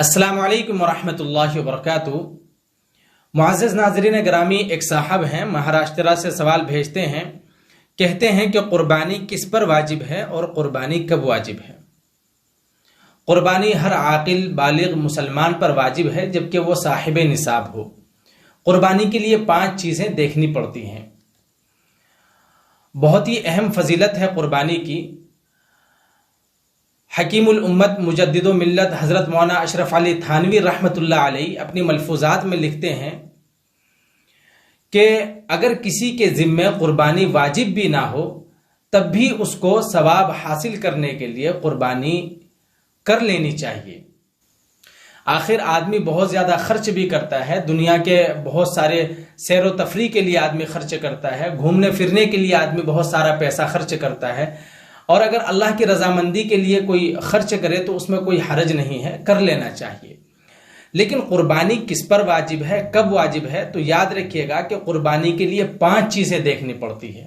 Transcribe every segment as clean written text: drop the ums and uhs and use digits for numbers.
السلام علیکم ورحمۃ اللہ وبرکاتہ۔ معزز ناظرین گرامی، ایک صاحب ہیں مہاراشٹرا سے سوال بھیجتے ہیں، کہتے ہیں کہ قربانی کس پر واجب ہے اور قربانی کب واجب ہے؟ قربانی ہر عاقل بالغ مسلمان پر واجب ہے جبکہ وہ صاحب نصاب ہو۔ قربانی کے لیے 5 چیزیں دیکھنی پڑتی ہیں۔ بہت ہی اہم فضیلت ہے قربانی کی۔ حکیم الامت مجدد و ملت حضرت مولانا اشرف علی تھانوی رحمۃ اللہ علیہ اپنی ملفوظات میں لکھتے ہیں کہ اگر کسی کے ذمے قربانی واجب بھی نہ ہو تب بھی اس کو ثواب حاصل کرنے کے لیے قربانی کر لینی چاہیے۔ آخر آدمی بہت زیادہ خرچ بھی کرتا ہے، دنیا کے بہت سارے سیر و تفریح کے لیے آدمی خرچ کرتا ہے، گھومنے پھرنے کے لیے آدمی بہت سارا پیسہ خرچ کرتا ہے، اور اگر اللہ کی رضامندی کے لیے کوئی خرچ کرے تو اس میں کوئی حرج نہیں ہے، کر لینا چاہیے۔ لیکن قربانی کس پر واجب ہے، کب واجب ہے؟ تو یاد رکھیے گا کہ قربانی کے لیے 5 چیزیں دیکھنی پڑتی ہے۔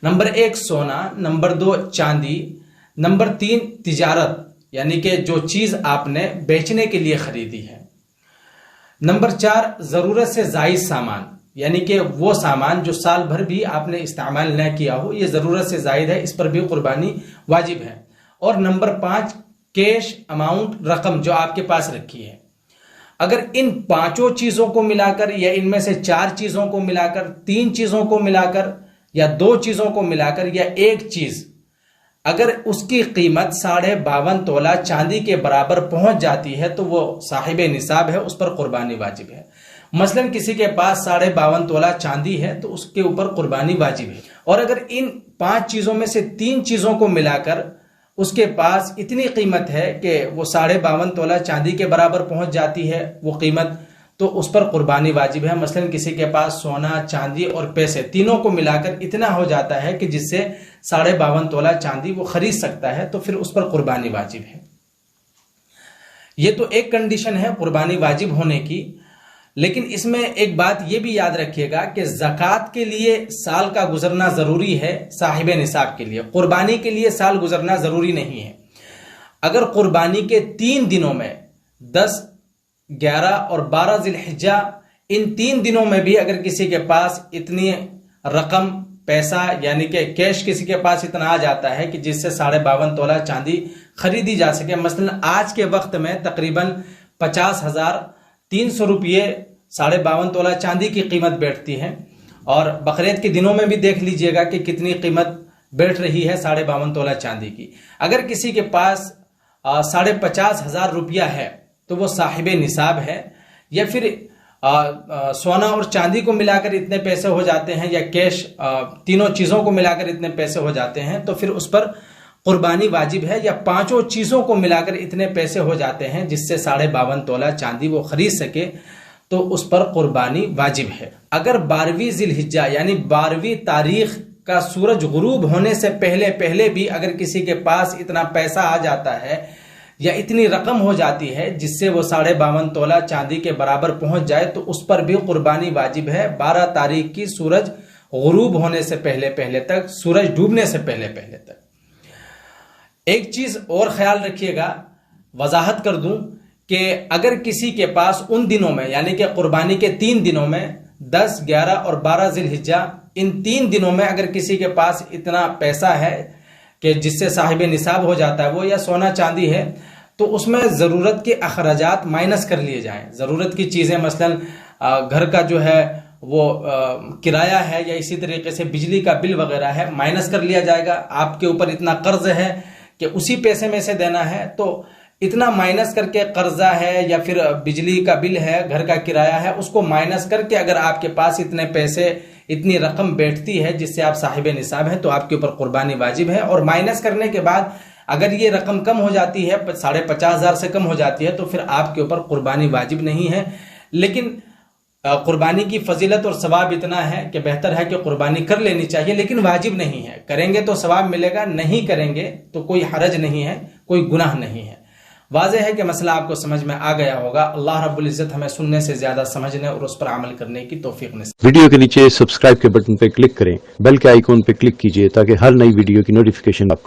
نمبر 1 سونا، نمبر 2 چاندی، نمبر 3 تجارت یعنی کہ جو چیز آپ نے بیچنے کے لیے خریدی ہے، نمبر 4 ضرورت سے زائد سامان یعنی کہ وہ سامان جو سال بھر بھی آپ نے استعمال نہ کیا ہو، یہ ضرورت سے زائد ہے، اس پر بھی قربانی واجب ہے، اور نمبر 5 کیش اماؤنٹ رقم جو آپ کے پاس رکھی ہے۔ اگر ان 5 چیزوں کو ملا کر یا ان میں سے 4 چیزوں کو ملا کر، 3 چیزوں کو ملا کر یا 2 چیزوں کو ملا کر یا ایک چیز اگر اس کی قیمت 52.5 تولہ چاندی کے برابر پہنچ جاتی ہے تو وہ صاحب نصاب ہے، اس پر قربانی واجب ہے۔ مثلا کسی کے پاس 52.5 تولہ چاندی ہے تو اس کے اوپر قربانی واجب ہے، اور اگر ان 5 چیزوں میں سے 3 چیزوں کو ملا کر اس کے پاس اتنی قیمت ہے کہ وہ 52.5 تولہ چاندی کے برابر پہنچ جاتی ہے وہ قیمت، تو اس پر قربانی واجب ہے۔ مثلا کسی کے پاس سونا، چاندی اور پیسے تینوں کو ملا کر اتنا ہو جاتا ہے کہ جس سے 52.5 تولہ چاندی وہ خرید سکتا ہے تو پھر اس پر قربانی واجب ہے۔ یہ تو ایک کنڈیشن ہے قربانی واجب ہونے کی، لیکن اس میں ایک بات یہ بھی یاد رکھیے گا کہ زکوٰۃ کے لیے سال کا گزرنا ضروری ہے، صاحب نصاب کے لیے۔ قربانی کے لیے سال گزرنا ضروری نہیں ہے۔ اگر قربانی کے 3 دنوں میں 10، 11 اور 12 ذی الحجہ، ان 3 دنوں میں بھی اگر کسی کے پاس اتنی رقم پیسہ یعنی کہ کیش کسی کے پاس اتنا آ جاتا ہے کہ جس سے 52.5 تولہ چاندی خریدی جا سکے، مثلا آج کے وقت میں تقریباً 50,300 روپیے 52.5 تولہ چاندی کی قیمت بیٹھتی ہے، اور بقرعید کے دنوں میں بھی دیکھ لیجئے گا کہ کتنی قیمت بیٹھ رہی ہے 52.5 تولہ چاندی کی۔ اگر کسی کے پاس 50,500 روپیہ ہے تو وہ صاحب نصاب ہے، یا پھر سونا اور چاندی کو ملا کر اتنے پیسے ہو جاتے ہیں یا کیش تینوں چیزوں کو ملا کر اتنے پیسے ہو جاتے ہیں تو پھر اس پر قربانی واجب ہے، یا 5 چیزوں کو ملا کر اتنے پیسے ہو جاتے ہیں جس سے 52.5 تولہ چاندی وہ خرید سکے تو اس پر قربانی واجب ہے۔ اگر 12ویں ذی الحجہ یعنی 12ویں تاریخ کا سورج غروب ہونے سے پہلے بھی اگر کسی کے پاس اتنا پیسہ آ جاتا ہے یا اتنی رقم ہو جاتی ہے جس سے وہ 52.5 تولہ چاندی کے برابر پہنچ جائے تو اس پر بھی قربانی واجب ہے، 12 تاریخ کی سورج غروب ہونے سے پہلے تک، سورج ڈوبنے سے پہلے تک۔ ایک چیز اور خیال رکھیے گا، وضاحت کر دوں کہ اگر کسی کے پاس ان دنوں میں یعنی کہ قربانی کے 3 دنوں میں 10، 11 اور 12 ذی الحجہ، ان 3 دنوں میں اگر کسی کے پاس اتنا پیسہ ہے کہ جس سے صاحب نصاب ہو جاتا ہے وہ، یا سونا چاندی ہے، تو اس میں ضرورت کے اخراجات مائنس کر لیے جائیں۔ ضرورت کی چیزیں مثلا گھر کا جو ہے وہ کرایہ ہے یا اسی طریقے سے بجلی کا بل وغیرہ ہے، مائنس کر لیا جائے گا۔ آپ کے اوپر اتنا قرض ہے کہ اسی پیسے میں سے دینا ہے تو اتنا مائنس کر کے، قرضہ ہے یا پھر بجلی کا بل ہے، گھر کا کرایہ ہے، اس کو مائنس کر کے اگر آپ کے پاس اتنے پیسے، اتنی رقم بیٹھتی ہے جس سے آپ صاحب نصاب ہیں تو آپ کے اوپر قربانی واجب ہے۔ اور مائنس کرنے کے بعد اگر یہ رقم کم ہو جاتی ہے، 50,500 سے کم ہو جاتی ہے تو پھر آپ کے اوپر قربانی واجب نہیں ہے۔ لیکن قربانی کی فضیلت اور ثواب اتنا ہے کہ بہتر ہے کہ قربانی کر لینی چاہیے، لیکن واجب نہیں ہے۔ کریں گے تو ثواب ملے گا، نہیں کریں گے تو کوئی حرج نہیں ہے، کوئی گناہ نہیں ہے۔ واضح ہے کہ مسئلہ آپ کو سمجھ میں آ گیا ہوگا۔ اللہ رب العزت ہمیں سننے سے زیادہ سمجھنے اور اس پر عمل کرنے کی توفیق نصیب۔ ویڈیو کے نیچے سبسکرائب کے بٹن پہ کلک کریں، بیل کے آئیکن پہ کلک کیجئے تاکہ ہر نئی ویڈیو کی نوٹیفیکیشن آپ کو